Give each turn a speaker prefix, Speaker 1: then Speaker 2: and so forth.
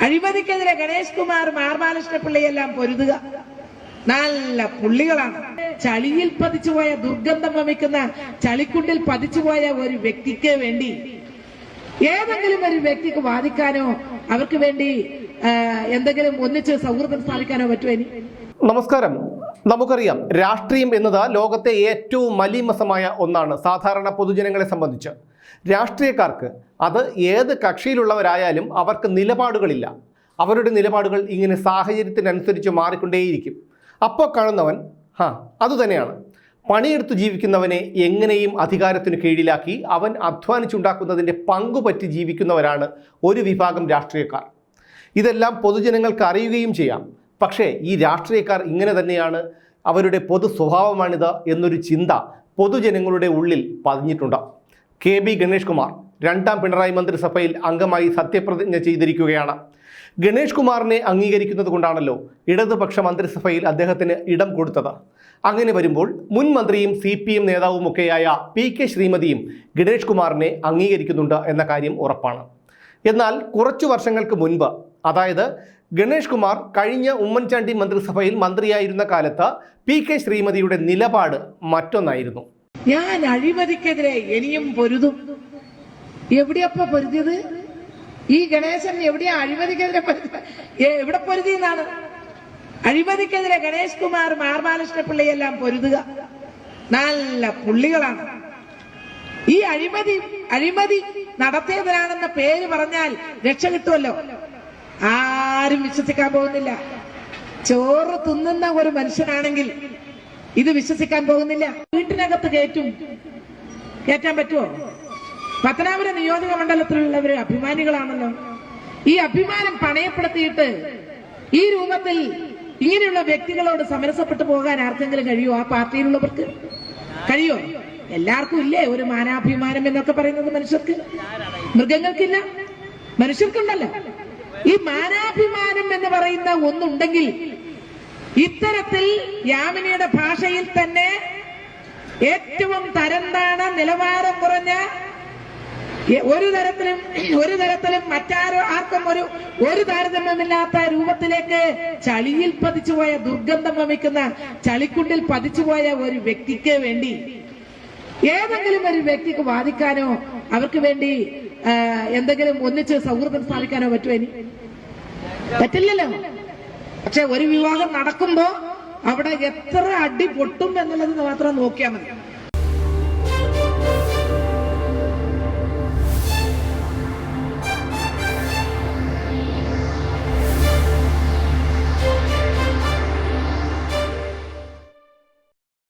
Speaker 1: അഴിമതിക്കെതിരെ ഗണേഷ് കുമാർ, മാർബാലകൃഷ്ണ പിള്ളയെല്ലാം പൊരുതുക. നല്ല പുള്ളികളാണ്. ചളിയിൽ പതിച്ചുപോയ, ദുർഗന്ധം വമിക്കുന്ന ചളിക്കുണ്ടിൽ പതിച്ചുപോയ ഒരു വ്യക്തിക്ക് വേണ്ടി, ഏതെങ്കിലും ഒരു വ്യക്തിക്ക് വാദിക്കാനോ അവർക്ക് വേണ്ടി എന്തെങ്കിലും ഒന്നിച്ച് സൗഹൃദം സ്ഥാപിക്കാനോ പറ്റുമോ? ഇനി
Speaker 2: നമസ്കാരം. നമുക്കറിയാം, രാഷ്ട്രീയം എന്നത് ലോകത്തെ ഏറ്റവും മലീമസമായ ഒന്നാണ്. സാധാരണ പൊതുജനങ്ങളെ സംബന്ധിച്ച് രാഷ്ട്രീയക്കാർക്ക്, അത് ഏത് കക്ഷിയിലുള്ളവരായാലും, അവർക്ക് നിലപാടുകളില്ല. അവരുടെ നിലപാടുകൾ ഇങ്ങനെ സാഹചര്യത്തിനനുസരിച്ച് മാറിക്കൊണ്ടേയിരിക്കും. അപ്പോൾ കാണുന്നവൻ അതുതന്നെയാണ്. പണിയെടുത്ത് ജീവിക്കുന്നവനെ എങ്ങനെയും അധികാരത്തിന് കീഴിലാക്കി അവൻ അധ്വാനിച്ചുണ്ടാക്കുന്നതിൻ്റെ പങ്കുപറ്റി ജീവിക്കുന്നവരാണ് ഒരു വിഭാഗം രാഷ്ട്രീയക്കാർ. ഇതെല്ലാം പൊതുജനങ്ങൾക്ക് അറിയുകയും ചെയ്യാം. പക്ഷേ ഈ രാഷ്ട്രീയക്കാർ ഇങ്ങനെ തന്നെയാണ്, അവരുടെ പൊതു സ്വഭാവമാണിത് എന്നൊരു ചിന്ത പൊതുജനങ്ങളുടെ ഉള്ളിൽ പതിഞ്ഞിട്ടുണ്ട്. KB ഗണേഷ് കുമാർ രണ്ടാം പിണറായി മന്ത്രിസഭയിൽ അംഗമായി സത്യപ്രതിജ്ഞ ചെയ്തിരിക്കുകയാണ്. ഗണേഷ് കുമാറിനെ അംഗീകരിക്കുന്നത് കൊണ്ടാണല്ലോ ഇടതുപക്ഷ മന്ത്രിസഭയിൽ അദ്ദേഹത്തിന് ഇടം കൊടുത്തത്. അങ്ങനെ വരുമ്പോൾ മുൻ മന്ത്രിയും CPM നേതാവുമൊക്കെയായ PK ശ്രീമതിയും ഗണേഷ് കുമാറിനെ അംഗീകരിക്കുന്നുണ്ട് എന്ന കാര്യം ഉറപ്പാണ്. എന്നാൽ കുറച്ചു വർഷങ്ങൾക്ക് മുൻപ്, അതായത് ഗണേഷ് കുമാർ കഴിഞ്ഞ ഉമ്മൻചാണ്ടി മന്ത്രിസഭയിൽ മന്ത്രിയായിരുന്ന കാലത്ത് PK ശ്രീമതിയുടെ നിലപാട് മറ്റൊന്നായിരുന്നു.
Speaker 1: ഞാൻ അഴിമതിക്കെതിരെ ഇനിയും പൊരുതും. എവിടെയപ്പ പൊരുതിയത്? ഈ ഗണേശൻ എവിടെയാ അഴിമതിക്കെതിരെ എവിടെ പൊരുതിയെന്നാണ്? അഴിമതിക്കെതിരെ ഗണേഷ് കുമാർ, മാർബാലകൃഷ്ണ പിള്ളയെല്ലാം പൊരുതുക. നല്ല പുള്ളികളാണ്. ഈ അഴിമതി നടത്തിയവരാണെന്ന പേര് പറഞ്ഞാൽ രക്ഷ കിട്ടുമല്ലോ. ആരും വിശ്വസിക്കാൻ പോകുന്നില്ല. ചോറ് തിന്നുന്ന ഒരു മനുഷ്യനാണെങ്കിൽ ഇത് വിശ്വസിക്കാൻ പോകുന്നില്ല. വീട്ടിനകത്ത് കയറ്റാൻ പറ്റുമോ? പത്തനാപുരം നിയോജക മണ്ഡലത്തിലുള്ളവര് അഭിമാനികളാണല്ലോ. ഈ അഭിമാനം പണയപ്പെടുത്തിയിട്ട് ഈ രൂപത്തിൽ ഇങ്ങനെയുള്ള വ്യക്തികളോട് സമരസപ്പെട്ടു പോകാൻ ആർക്കെങ്കിലും കഴിയുമോ? ആ പാർട്ടിയിലുള്ളവർക്ക് കഴിയോ? എല്ലാവർക്കും ഇല്ലേ ഒരു മാനാഭിമാനം എന്നൊക്കെ പറയുന്നത്? മനുഷ്യർക്ക്, മൃഗങ്ങൾക്കില്ല, മനുഷ്യർക്കുണ്ടല്ലോ. ഈ മാനാഭിമാനം എന്ന് പറയുന്ന ഒന്നുണ്ടെങ്കിൽ ഇത്തരത്തിൽ യാമിനിയുടെ ഭാഷയിൽ തന്നെ ഏറ്റവും തരംതാണ, നിലവാരം കുറഞ്ഞ, ഒരു തരത്തിലും ആർക്കും ഒരു താരതമ്യമില്ലാത്ത രൂപത്തിലേക്ക് ചളിയിൽ പതിച്ചുപോയ, ദുർഗന്ധം വമിക്കുന്ന ചളിക്കുണ്ടിൽ പതിച്ചുപോയ ഒരു വ്യക്തിക്ക് വേണ്ടി, ഏതെങ്കിലും ഒരു വ്യക്തിക്ക് വാദിക്കാനോ അവർക്ക് വേണ്ടി എന്തെങ്കിലും ഒന്നിച്ച് സൗഹൃദം സ്ഥാപിക്കാനോ പറ്റുമോ? ഇനി പറ്റില്ലല്ലോ. പക്ഷെ ഒരു വിവാഹം നടക്കുമ്പോ അവിടെ എത്ര അടി പൊട്ടും എന്നുള്ളത് മാത്രം നോക്കിയാൽ മതി.